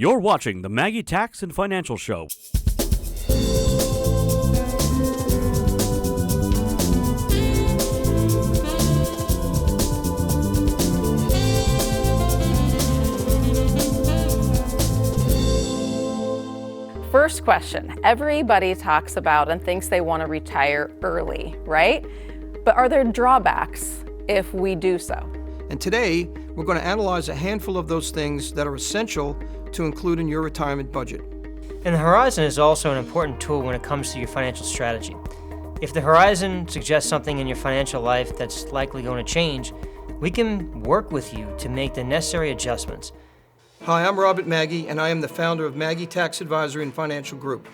You're watching the Maggi Tax and Financial Show. First question, everybody talks about and thinks they want to retire early, right? But are there drawbacks if we do so? And today, we're going to analyze a handful of those things that are essential to include in your retirement budget. And the horizon is also an important tool when it comes to your financial strategy. If the horizon suggests something in your financial life that's likely going to change, we can work with you to make the necessary adjustments. Hi, I'm Robert Maggi, and I am the founder of Maggi Tax Advisory and Financial Group.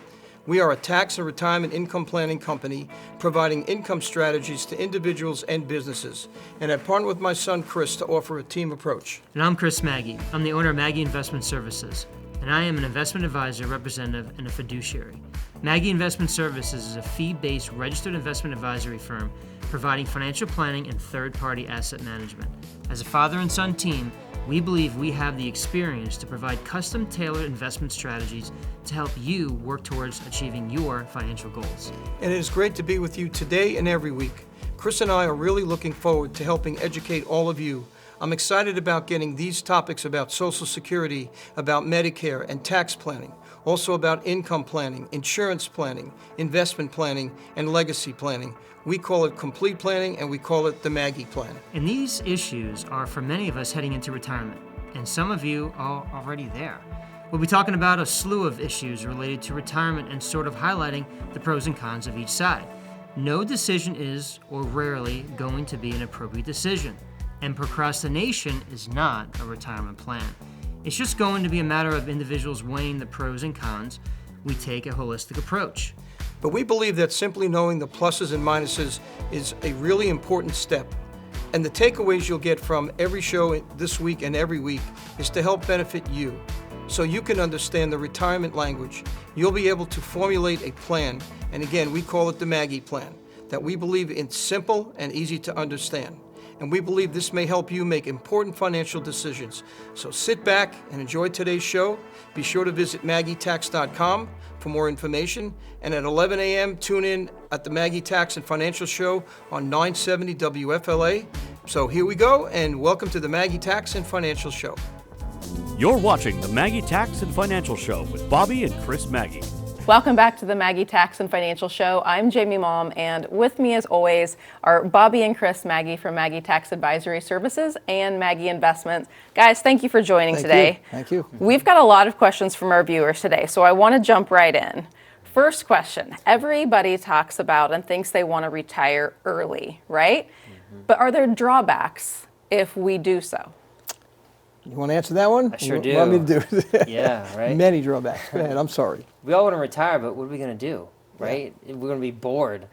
We are a tax and retirement income planning company providing income strategies to individuals and businesses. And I partnered with my son Chris to offer a team approach. And I'm Chris Maggi. I'm the owner of Maggi Investment Services, and I am an investment advisor, representative, and a fiduciary. Maggi Investment Services is a fee-based registered investment advisory firm providing financial planning and third-party asset management. As a father and son team, we believe we have the experience to provide custom-tailored investment strategies to help you work towards achieving your financial goals. And it is great to be with you today and every week. Chris and I are really looking forward to helping educate all of you. I'm excited about getting these topics about Social Security, about Medicare and tax planning, also about income planning, insurance planning, investment planning, and legacy planning. We call it complete planning, and we call it the Maggi Plan. And these issues are for many of us heading into retirement, and some of you are already there. We'll be talking about a slew of issues related to retirement and sort of highlighting the pros and cons of each side. No decision is, or rarely, going to be an appropriate decision, and procrastination is not a retirement plan. It's just going to be a matter of individuals weighing the pros and cons. We take a holistic approach. But we believe that simply knowing the pluses and minuses is a really important step. And the takeaways you'll get from every show this week and every week is to help benefit you. So you can understand the retirement language. You'll be able to formulate a plan, and again, we call it the Maggi Plan, that we believe is simple and easy to understand. And we believe this may help you make important financial decisions. So sit back and enjoy today's show. Be sure to visit MaggiTax.com for more information. And at 11 a.m., tune in at the Maggi Tax and Financial Show on 970 WFLA. So here we go, and welcome to the Maggi Tax and Financial Show. You're watching the Maggi Tax and Financial Show with Bobby and Chris Maggi. Welcome back to the Maggi Tax and Financial Show. I'm Jamie Malm, and with me as always are Bobby and Chris Maggi from Maggi Tax Advisory Services and Maggi Investments. Guys, thank you for joining today. Thank you. We've got a lot of questions from our viewers today, so I want to jump right in. First question, everybody talks about and thinks they want to retire early, right? But are there drawbacks if we do so? You want to answer that one? I sure do. You want me to do it? Yeah, right? Many drawbacks. Go ahead, I'm sorry. We all want to retire, but what are we going to do, right? We're going to be bored.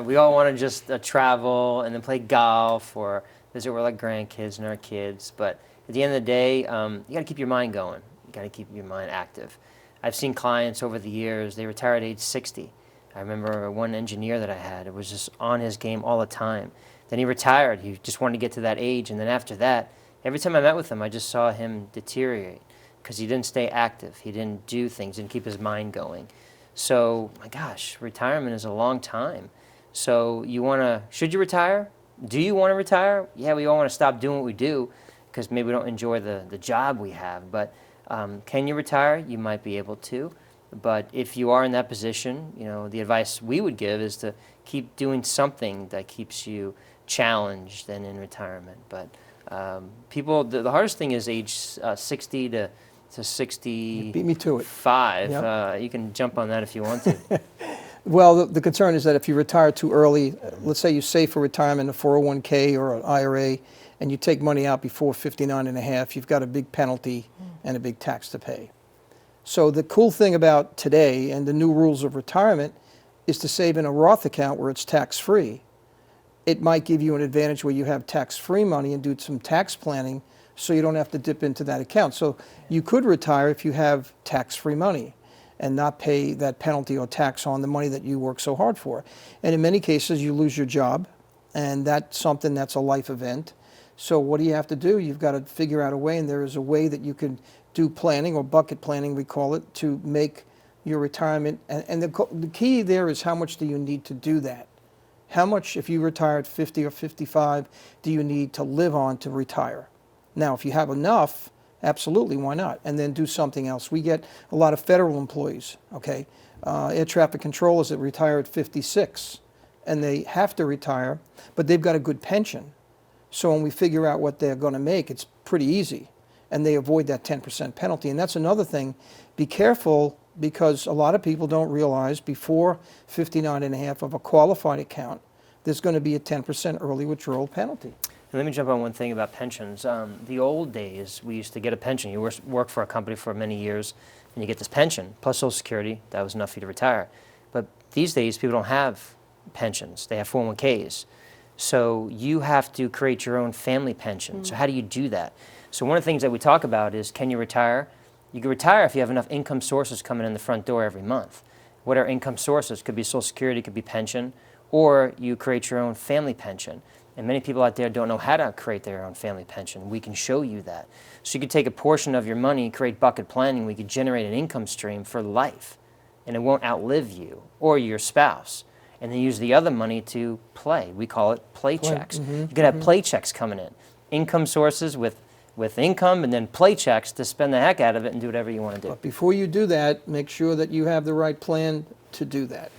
We all want to just travel and then play golf or visit with our grandkids and our kids. But at the end of the day, you got to keep your mind going. You got to keep your mind active. I've seen clients over the years, they retire at age 60. I remember one engineer that I had, it was just on his game all the time. Then he retired. He just wanted to get to that age. And then after that, every time I met with him, I just saw him deteriorate because he didn't stay active. He didn't do things, didn't keep his mind going. So, my gosh, retirement is a long time. So should you retire? Do you want to retire? Yeah, we all want to stop doing what we do because maybe we don't enjoy the job we have. But can you retire? You might be able to. But if you are in that position, the advice we would give is to keep doing something that keeps you challenged and in retirement. But people, the hardest thing is age 60 to 60. You beat me to it. 5. Yep. You can jump on that if you want to. Well, the concern is that if you retire too early, let's say you save for retirement a 401k or an IRA, and you take money out before 59 and a half, you've got a big penalty and a big tax to pay. So the cool thing about today and the new rules of retirement is to save in a Roth account where it's tax-free. It might give you an advantage where you have tax-free money and do some tax planning so you don't have to dip into that account. So you could retire if you have tax-free money and not pay that penalty or tax on the money that you work so hard for. And in many cases, you lose your job, and that's something that's a life event. So what do you have to do? You've got to figure out a way, and there is a way that you can do planning, or bucket planning we call it, to make your retirement. And the key there is, how much do you need to do that? How much, if you retire at 50 or 55, do you need to live on to retire? Now, if you have enough, absolutely, why not? And then do something else. We get a lot of federal employees, okay? Air traffic controllers that retire at 56, and they have to retire, but they've got a good pension. So when we figure out what they're going to make, it's pretty easy, and they avoid that 10% penalty. And that's another thing. Be careful, because a lot of people don't realize before 59 and a half of a qualified account, there's going to be a 10% early withdrawal penalty. And let me jump on one thing about pensions. The old days, we used to get a pension. You work for a company for many years, and you get this pension, plus Social Security. That was enough for you to retire. But these days, people don't have pensions. They have 401ks. So you have to create your own family pension. So how do you do that? So one of the things that we talk about is, can you retire? You can retire if you have enough income sources coming in the front door every month. What are income sources? Could be Social Security, could be pension, or you create your own family pension. And many people out there don't know how to create their own family pension. We can show you that. So you could take a portion of your money, create bucket planning, we could generate an income stream for life, and it won't outlive you or your spouse. And then use the other money to play. We call it play checks. You could have play checks coming in. Income sources with income, and then play checks to spend the heck out of it and do whatever you want to do. But before you do that, make sure that you have the right plan to do that.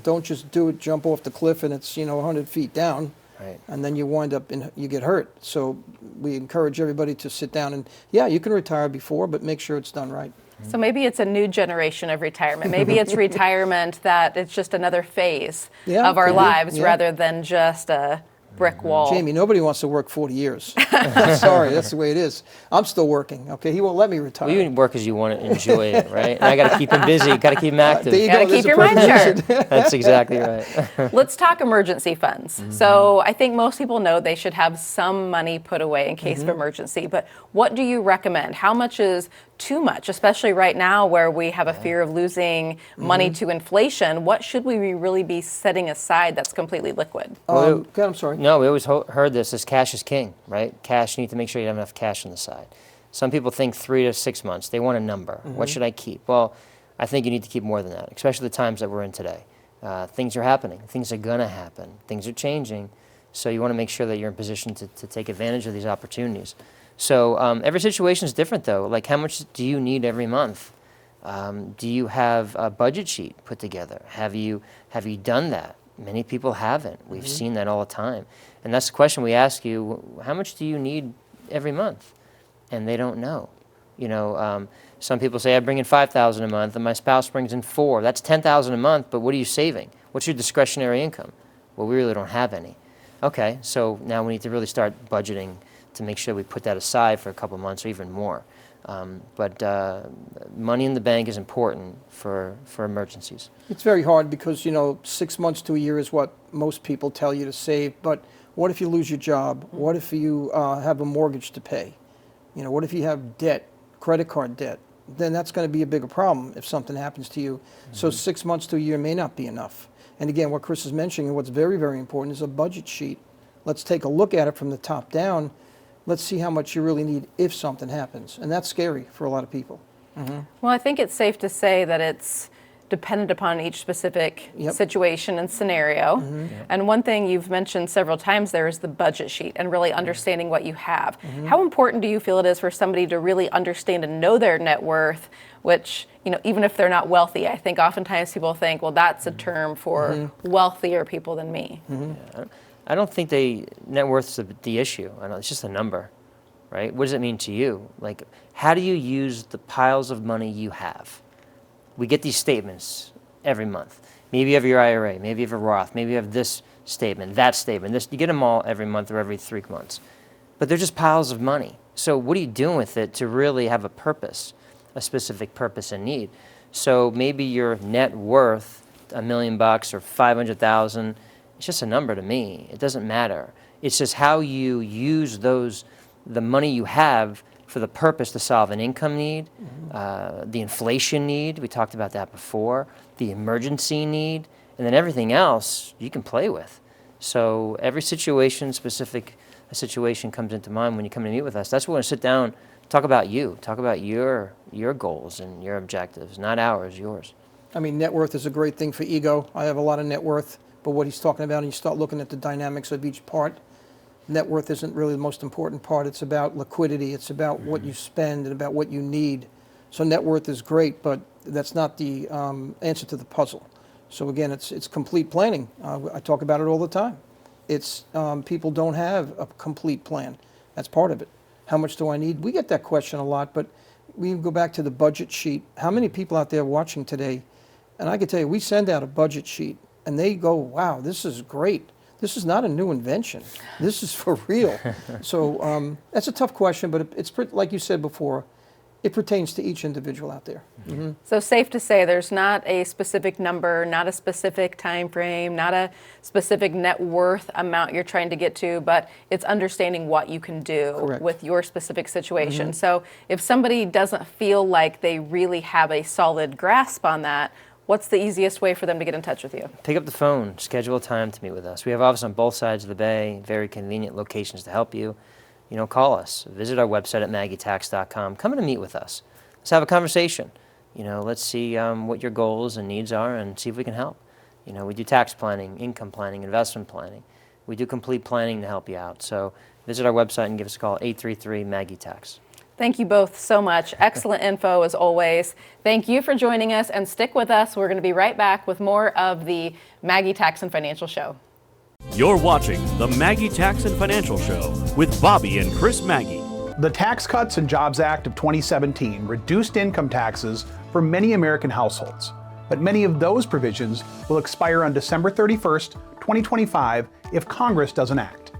Don't just do it, jump off the cliff, and it's 100 feet down. Right. And then you wind up you get hurt. So we encourage everybody to sit down and, yeah, you can retire before, but make sure it's done right. So maybe it's a new generation of retirement. Maybe it's retirement that it's just another phase of our lives rather than just a brick wall. Jamie, nobody wants to work 40 years. Sorry, that's the way it is. I'm still working, okay? He won't let me retire. Well, you work because you want to enjoy it, right? And I got to keep him busy, got to keep him active. There you Got to go. keep There's a your mind perfect sharp. That's exactly right. Let's talk emergency funds. So I think most people know they should have some money put away in case of emergency, but what do you recommend? How much is too much, especially right now where we have a fear of losing money to inflation? What should we really be setting aside that's completely liquid? Okay, I'm sorry. No, we always heard this as cash is king, right? Cash, you need to make sure you have enough cash on the side. Some people think 3 to 6 months. They want a number. What should I keep? Well, I think you need to keep more than that, especially the times that we're in today. Things are happening. Things are going to happen. Things are changing. So you want to make sure that you're in position to take advantage of these opportunities. So every situation is different, though. Like, how much do you need every month? Do you have a budget sheet put together? Have you done that? Many people haven't. We've seen that all the time. And that's the question we ask you, how much do you need every month? And they don't know. Some people say, I bring in $5,000 a month, and my spouse brings in $4,000. That's $10,000 a month, but what are you saving? What's your discretionary income? Well, we really don't have any. Okay, so now we need to really start budgeting to make sure we put that aside for a couple months or even more. But money in the bank is important for emergencies. It's very hard because, 6 months to a year is what most people tell you to save. But what if you lose your job? What if you have a mortgage to pay? What if you have debt, credit card debt? Then that's going to be a bigger problem if something happens to you. So 6 months to a year may not be enough. And again, what Chris is mentioning, and what's very, very important, is a budget sheet. Let's take a look at it from the top down. Let's see how much you really need if something happens. And that's scary for a lot of people. Well, I think it's safe to say that it's dependent upon each specific situation and scenario. And one thing you've mentioned several times there is the budget sheet and really understanding what you have. How important do you feel it is for somebody to really understand and know their net worth, which, even if they're not wealthy, I think oftentimes people think, well, that's a term for wealthier people than me. Yeah, I don't think net worth is the issue. I know it's just a number, right? What does it mean to you? Like, how do you use the piles of money you have? We get these statements every month. Maybe you have your IRA, maybe you have a Roth, maybe you have this statement, that statement. You get them all every month or every 3 months. But they're just piles of money. So what are you doing with it to really have a purpose, a specific purpose and need? So maybe your net worth, $1 million or 500,000, it's just a number to me. It doesn't matter. It's just how you use the money you have for the purpose to solve an income need, the inflation need, we talked about that before, the emergency need, and then everything else you can play with. So every situation, a situation comes into mind when you come to meet with us. That's what we're going to sit down talk about you. Talk about your goals and your objectives, not ours, yours. I mean, net worth is a great thing for ego. I have a lot of net worth, but what he's talking about, and you start looking at the dynamics of each part, net worth isn't really the most important part. It's about liquidity. It's about what you spend and about what you need. So net worth is great, but that's not the answer to the puzzle. So again, it's complete planning. I talk about it all the time. It's people don't have a complete plan. That's part of it. How much do I need? We get that question a lot, but we go back to the budget sheet. How many people out there watching today? And I can tell you, we send out a budget sheet, and they go, wow, this is great. This is not a new invention. This is for real. So that's a tough question, but it's like you said before, it pertains to each individual out there. Mm-hmm. So safe to say there's not a specific number, not a specific time frame, not a specific net worth amount you're trying to get to, but it's understanding what you can do Correct. with your specific situation. So if somebody doesn't feel like they really have a solid grasp on that, what's the easiest way for them to get in touch with you? Pick up the phone, schedule a time to meet with us. We have offices on both sides of the bay, very convenient locations to help you. Call us. Visit our website at MaggieTax.com. Come in and meet with us. Let's have a conversation. Let's see what your goals and needs are and see if we can help. We do tax planning, income planning, investment planning. We do complete planning to help you out. So visit our website and give us a call at 833-MAGGIE-TAX. Thank you both so much. Excellent info as always. Thank you for joining us, and stick with us. We're going to be right back with more of the Maggie Tax and Financial Show. You're watching the Maggie Tax and Financial Show with Bobby and Chris Maggie. The Tax Cuts and Jobs Act of 2017 reduced income taxes for many American households, but many of those provisions will expire on December 31st, 2025 if Congress doesn't act.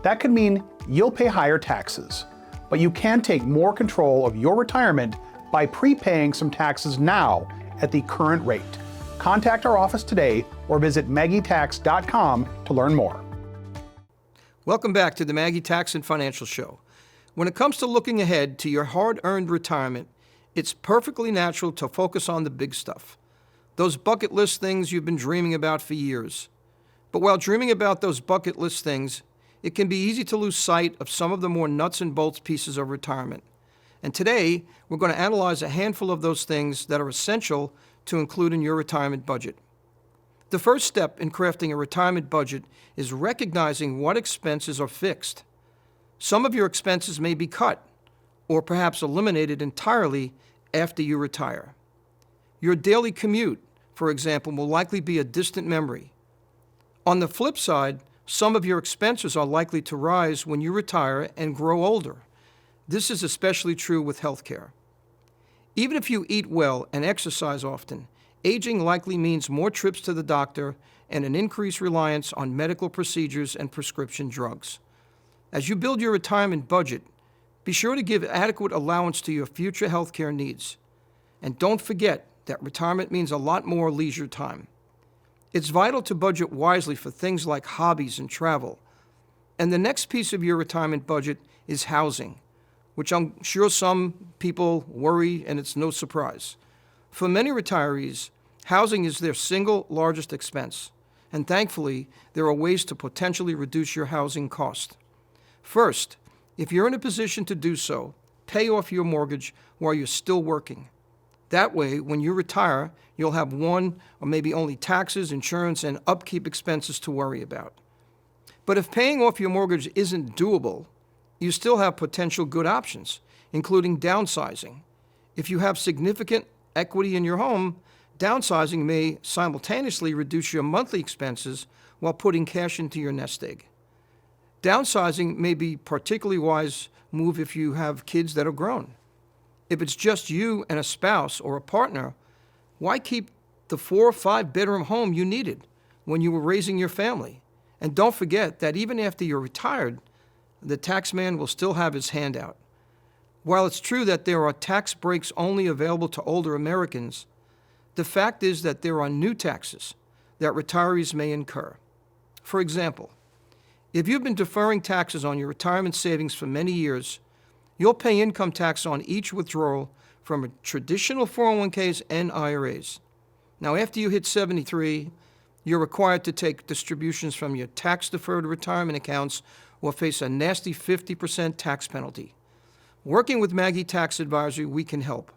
That could mean you'll pay higher taxes, but you can take more control of your retirement by prepaying some taxes now at the current rate. Contact our office today or visit MaggieTax.com to learn more. Welcome back to the Maggie Tax and Financial Show. When it comes to looking ahead to your hard-earned retirement, it's perfectly natural to focus on the big stuff. Those bucket list things you've been dreaming about for years. But while dreaming about those bucket list things, it can be easy to lose sight of some of the more nuts and bolts pieces of retirement. And today, we're going to analyze a handful of those things that are essential to include in your retirement budget. The first step in crafting a retirement budget is recognizing what expenses are fixed. Some of your expenses may be cut or perhaps eliminated entirely after you retire. Your daily commute, for example, will likely be a distant memory. On the flip side, some of your expenses are likely to rise when you retire and grow older. This is especially true with healthcare. Even if you eat well and exercise often, aging likely means more trips to the doctor and an increased reliance on medical procedures and prescription drugs. As you build your retirement budget, be sure to give adequate allowance to your future healthcare needs. And don't forget that retirement means a lot more leisure time. It's vital to budget wisely for things like hobbies and travel. And the next piece of your retirement budget is housing, which I'm sure some people worry, and it's no surprise. For many retirees, housing is their single largest expense, and thankfully, there are ways to potentially reduce your housing cost. First, if you're in a position to do so, pay off your mortgage while you're still working. That way, when you retire, you'll have one or maybe only taxes, insurance, and upkeep expenses to worry about. But if paying off your mortgage isn't doable, you still have potential good options, including downsizing. If you have significant equity in your home, downsizing may simultaneously reduce your monthly expenses while putting cash into your nest egg. Downsizing may be a particularly wise move if you have kids that are grown. If it's just you and a spouse or a partner, why keep the 4 or 5 bedroom home you needed when you were raising your family? And don't forget that even after you're retired, the tax man will still have his hand out. While it's true that there are tax breaks only available to older Americans, the fact is that there are new taxes that retirees may incur. For example, if you've been deferring taxes on your retirement savings for many years, you'll pay income tax on each withdrawal from traditional 401ks and IRAs. Now, after you hit 73, you're required to take distributions from your tax-deferred retirement accounts or face a nasty 50% tax penalty. Working with Maggi Tax Advisory, we can help.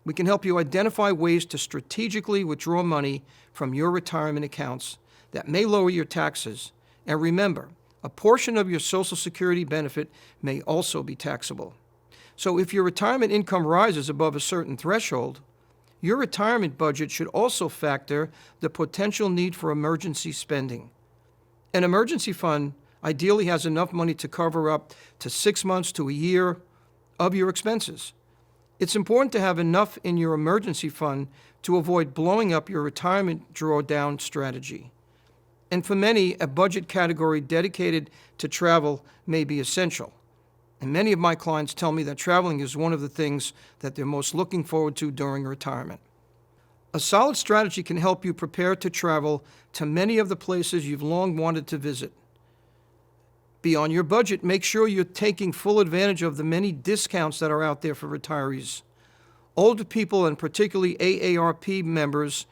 We can help you identify ways to strategically withdraw money from your retirement accounts that may lower your taxes. And remember, a portion of your Social Security benefit may also be taxable. So if your retirement income rises above a certain threshold, your retirement budget should also factor the potential need for emergency spending. An emergency fund ideally has enough money to cover up to 6 months to a year of your expenses. It's important to have enough in your emergency fund to avoid blowing up your retirement drawdown strategy. And for many, a budget category dedicated to travel may be essential. And many of my clients tell me that traveling is one of the things that they're most looking forward to during retirement. A solid strategy can help you prepare to travel to many of the places you've long wanted to visit. Beyond your budget, make sure you're taking full advantage of the many discounts that are out there for retirees. Older people, and particularly AARP members,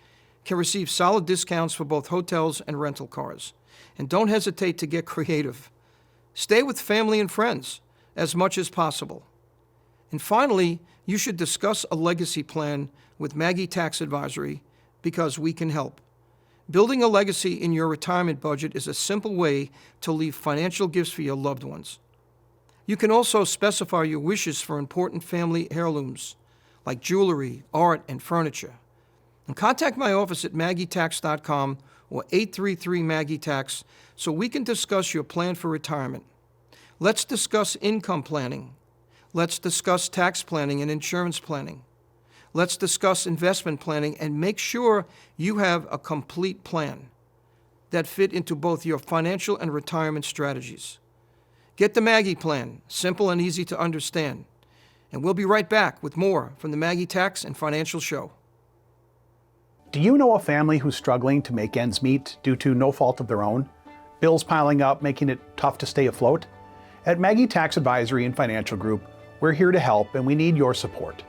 can receive solid discounts for both hotels and rental cars. And don't hesitate to get creative. Stay with family and friends as much as possible. And finally, you should discuss a legacy plan with Maggi Tax Advisory because we can help. Building a legacy in your retirement budget is a simple way to leave financial gifts for your loved ones. You can also specify your wishes for important family heirlooms, like jewelry, art, and furniture. And contact my office at MaggiTax.com or 833-MAGGI-TAX so we can discuss your plan for retirement. Let's discuss income planning. Let's discuss tax planning and insurance planning. Let's discuss investment planning and make sure you have a complete plan that fit into both your financial and retirement strategies. Get the Maggi plan, simple and easy to understand. And we'll be right back with more from the Maggi Tax and Financial Show. Do you know a family who's struggling to make ends meet due to no fault of their own? Bills piling up, making it tough to stay afloat? At Maggi Tax Advisory and Financial Group, we're here to help and we need your support.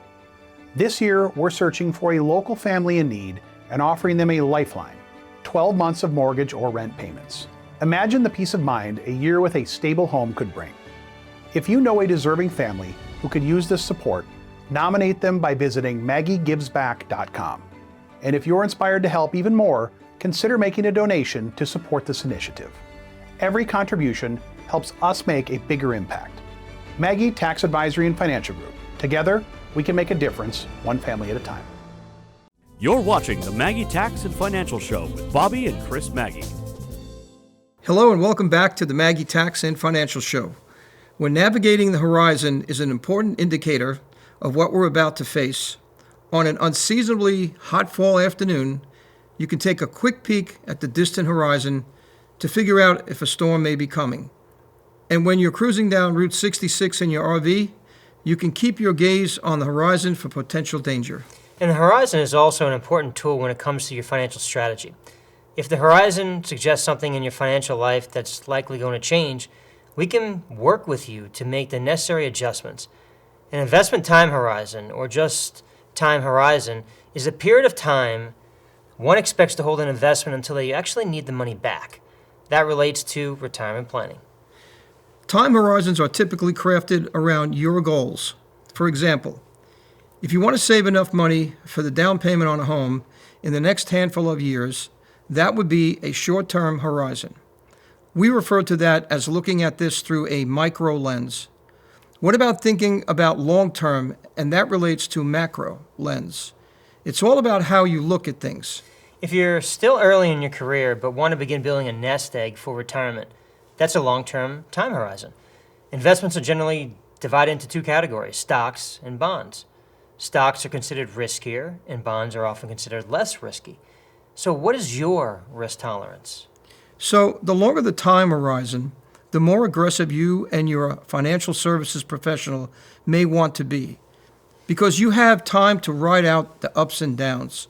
This year, we're searching for a local family in need and offering them a lifeline, 12 months of mortgage or rent payments. Imagine the peace of mind a year with a stable home could bring. If you know a deserving family who could use this support, nominate them by visiting MaggieGivesBack.com. And if you're inspired to help even more, consider making a donation to support this initiative. Every contribution helps us make a bigger impact. Maggi Tax Advisory and Financial Group. Together, we can make a difference, one family at a time. You're watching the Maggi Tax and Financial Show with Bobby and Chris Maggi. Hello and welcome back to the Maggi Tax and Financial Show. When navigating the horizon is an important indicator of what we're about to face. On an unseasonably hot fall afternoon, you can take a quick peek at the distant horizon to figure out if a storm may be coming. And when you're cruising down Route 66 in your RV, you can keep your gaze on the horizon for potential danger. And the horizon is also an important tool when it comes to your financial strategy. If the horizon suggests something in your financial life that's likely going to change, we can work with you to make the necessary adjustments. An investment time horizon, or just time horizon, is a period of time one expects to hold an investment until they actually need the money back. That relates to retirement planning. Time horizons are typically crafted around your goals. For example, if you want to save enough money for the down payment on a home in the next handful of years, that would be a short-term horizon. We refer to that as looking at this through a micro lens. What about thinking about long-term, and that relates to macro lens? It's all about how you look at things. If you're still early in your career but want to begin building a nest egg for retirement, that's a long-term time horizon. Investments are generally divided into two categories, stocks and bonds. Stocks are considered riskier, and bonds are often considered less risky. So what is your risk tolerance? So the longer the time horizon, the more aggressive you and your financial services professional may want to be, because you have time to ride out the ups and downs.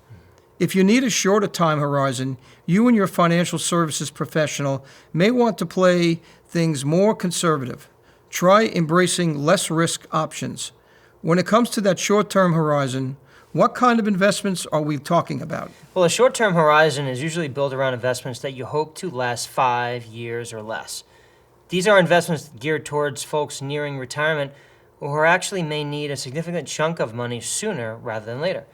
If you need a shorter time horizon, you and your financial services professional may want to play things more conservative. Try embracing less risk options. When it comes to that short-term horizon, what kind of investments are we talking about? Well, a short-term horizon is usually built around investments that you hope to last 5 years or less. These are investments geared towards folks nearing retirement or who actually may need a significant chunk of money sooner rather than later.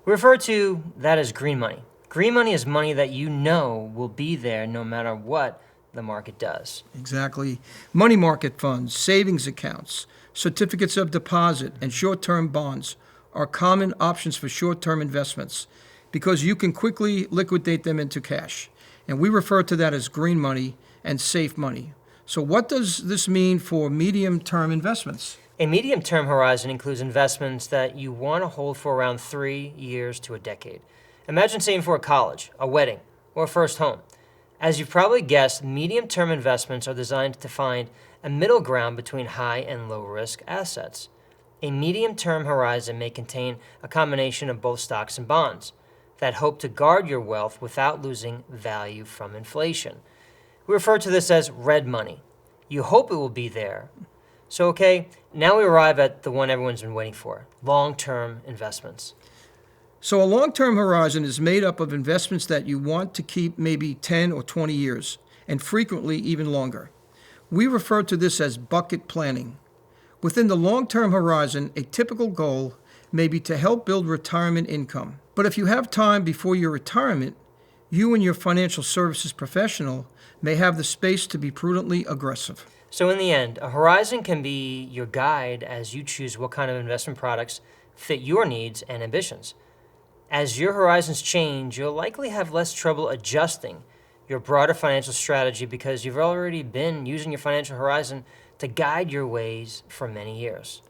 We refer to that as green money. Green money is money that you know will be there no matter what the market does. Exactly. Money market funds, savings accounts, certificates of deposit, and short-term bonds are common options for short-term investments because you can quickly liquidate them into cash. And we refer to that as green money and safe money. So what does this mean for medium-term investments? A medium-term horizon includes investments that you want to hold for around 3 years to a decade. Imagine saving for a college, a wedding, or a first home. As you've probably guessed, medium-term investments are designed to find a middle ground between high and low-risk assets. A medium-term horizon may contain a combination of both stocks and bonds that hope to guard your wealth without losing value from inflation. We refer to this as red money. You hope it will be there. So, okay, now we arrive at the one everyone's been waiting for, long-term investments. So a long-term horizon is made up of investments that you want to keep maybe 10 or 20 years, and frequently even longer. We refer to this as bucket planning. Within the long-term horizon, a typical goal may be to help build retirement income. But if you have time before your retirement, you and your financial services professional may have the space to be prudently aggressive. So in the end, a horizon can be your guide as you choose what kind of investment products fit your needs and ambitions. As your horizons change, you'll likely have less trouble adjusting your broader financial strategy because you've already been using your financial horizon to guide your ways for many years.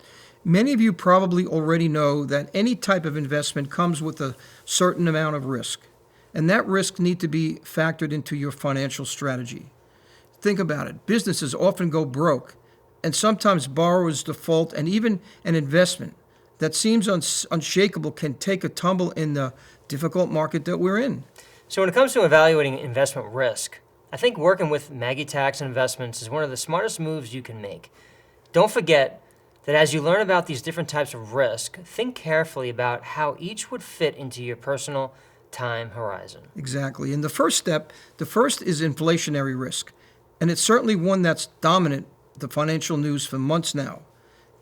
Many of you probably already know that any type of investment comes with a certain amount of risk, and that risk needs to be factored into your financial strategy. Think about it. Businesses often go broke, and sometimes borrowers default, and even an investment that seems unshakable can take a tumble in the difficult market that we're in. So when it comes to evaluating investment risk, I think working with Maggi Tax Investments is one of the smartest moves you can make. Don't forget that as you learn about these different types of risk, think carefully about how each would fit into your personal time horizon. Exactly. And the first is inflationary risk. And it's certainly one that's dominant the financial news for months now.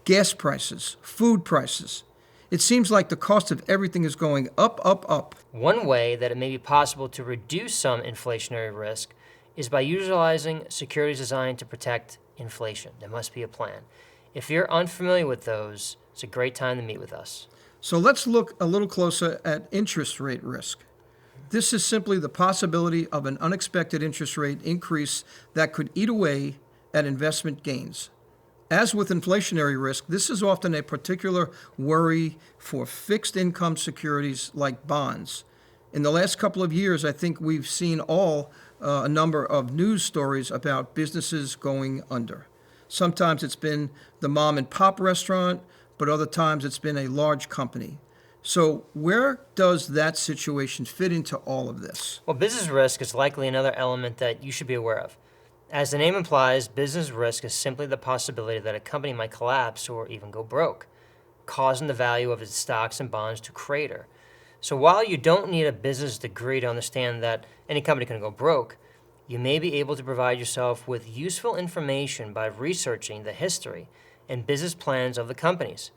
Gas prices, food prices. It seems like the cost of everything is going up, up, up. One way that it may be possible to reduce some inflationary risk is by utilizing securities designed to protect inflation. There must be a plan. If you're unfamiliar with those, it's a great time to meet with us. So let's look a little closer at interest rate risk. This is simply the possibility of an unexpected interest rate increase that could eat away at investment gains. As with inflationary risk, this is often a particular worry for fixed income securities like bonds. In the last couple of years, I think we've seen a number of news stories about businesses going under. Sometimes it's been the mom and pop restaurant, but other times it's been a large company. So where does that situation fit into all of this? Well, business risk is likely another element that you should be aware of. As the name implies, business risk is simply the possibility that a company might collapse or even go broke, causing the value of its stocks and bonds to crater. So while you don't need a business degree to understand that any company can go broke, you may be able to provide yourself with useful information by researching the history and business plans of the companies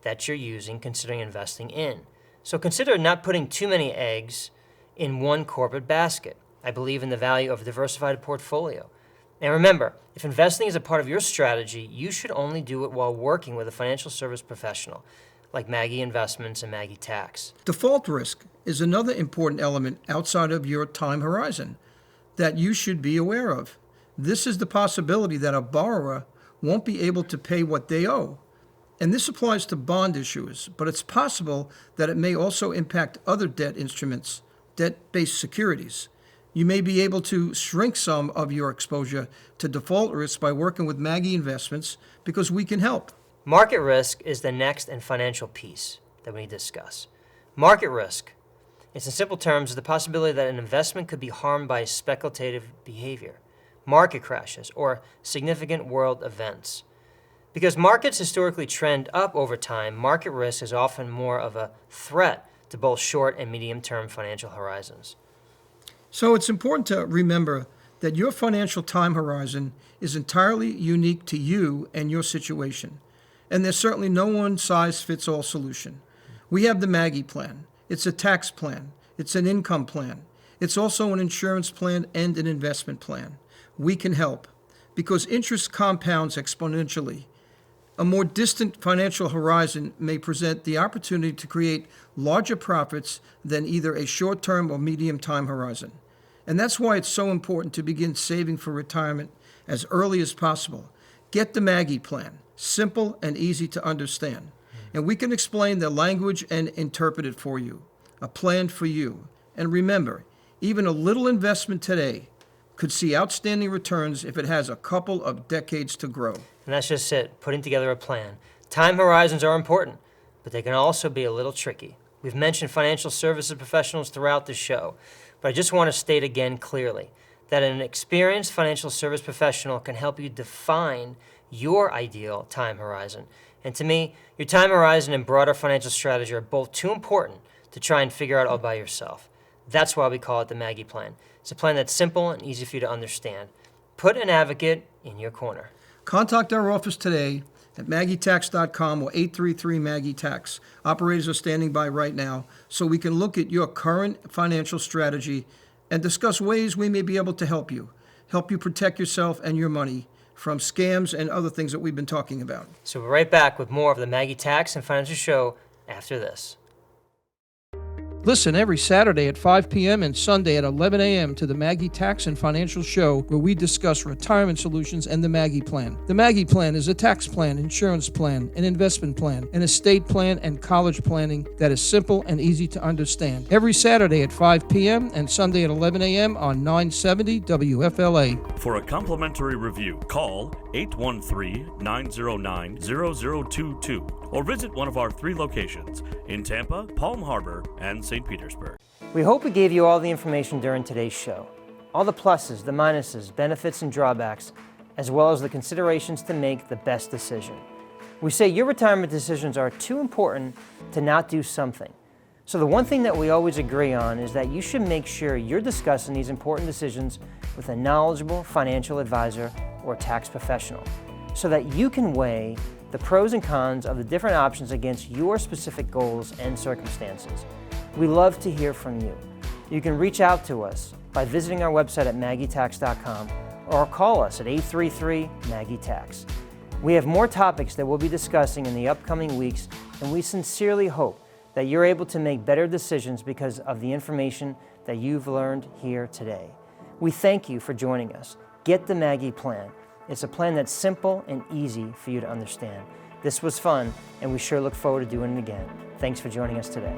that you're using considering investing in. So consider not putting too many eggs in one corporate basket. I believe in the value of a diversified portfolio. And remember, if investing is a part of your strategy, you should only do it while working with a financial service professional like Maggi Investments and Maggi Tax. Default risk is another important element outside of your time horizon that you should be aware of. This is the possibility that a borrower won't be able to pay what they owe. And this applies to bond issuers, but it's possible that it may also impact other debt instruments, debt-based securities. You may be able to shrink some of your exposure to default risk by working with Maggi Investments because we can help. Market risk is the next and financial piece that we need to discuss. Market risk, it's in simple terms, the possibility that an investment could be harmed by speculative behavior, market crashes, or significant world events. Because markets historically trend up over time, market risk is often more of a threat to both short and medium-term financial horizons. So it's important to remember that your financial time horizon is entirely unique to you and your situation. And there's certainly no one-size-fits-all solution. We have the Maggi plan. It's a tax plan. It's an income plan. It's also an insurance plan and an investment plan. We can help because interest compounds exponentially. A more distant financial horizon may present the opportunity to create larger profits than either a short-term or medium-time horizon. And that's why it's so important to begin saving for retirement as early as possible. Get the Maggi plan, simple and easy to understand. And we can explain the language and interpret it for you. A plan for you. And remember, even a little investment today could see outstanding returns if it has a couple of decades to grow. And that's just it, putting together a plan. Time horizons are important, but they can also be a little tricky. We've mentioned financial services professionals throughout the show, but I just want to state again clearly that an experienced financial service professional can help you define your ideal time horizon. And to me, your time horizon and broader financial strategy are both too important to try and figure out all by yourself. That's why we call it the Maggi plan. It's a plan that's simple and easy for you to understand. Put an advocate in your corner. Contact our office today at MaggiTax.com or 833-MAGGI-TAX. Operators are standing by right now so we can look at your current financial strategy and discuss ways we may be able to help you protect yourself and your money from scams and other things that we've been talking about. So we're right back with more of the Maggi Tax and Financial Show after this. Listen every Saturday at 5 p.m. and Sunday at 11 a.m. to the Maggi Tax and Financial Show, where we discuss retirement solutions and the Maggi Plan. The Maggi Plan is a tax plan, insurance plan, an investment plan, an estate plan, and college planning that is simple and easy to understand. Every Saturday at 5 p.m. and Sunday at 11 a.m. on 970 WFLA. For a complimentary review, call 813-909-0022 or visit one of our 3 locations in Tampa, Palm Harbor, and St. Petersburg. We hope we gave you all the information during today's show. All the pluses, the minuses, benefits, and drawbacks, as well as the considerations to make the best decision. We say your retirement decisions are too important to not do something. So the one thing that we always agree on is that you should make sure you're discussing these important decisions with a knowledgeable financial advisor or tax professional so that you can weigh the pros and cons of the different options against your specific goals and circumstances. We love to hear from you. You can reach out to us by visiting our website at MaggiTax.com or call us at 833-MAGGI-TAX. We have more topics that we'll be discussing in the upcoming weeks, and we sincerely hope that you're able to make better decisions because of the information that you've learned here today. We thank you for joining us. Get the Maggi plan. It's a plan that's simple and easy for you to understand. This was fun, and we sure look forward to doing it again. Thanks for joining us today.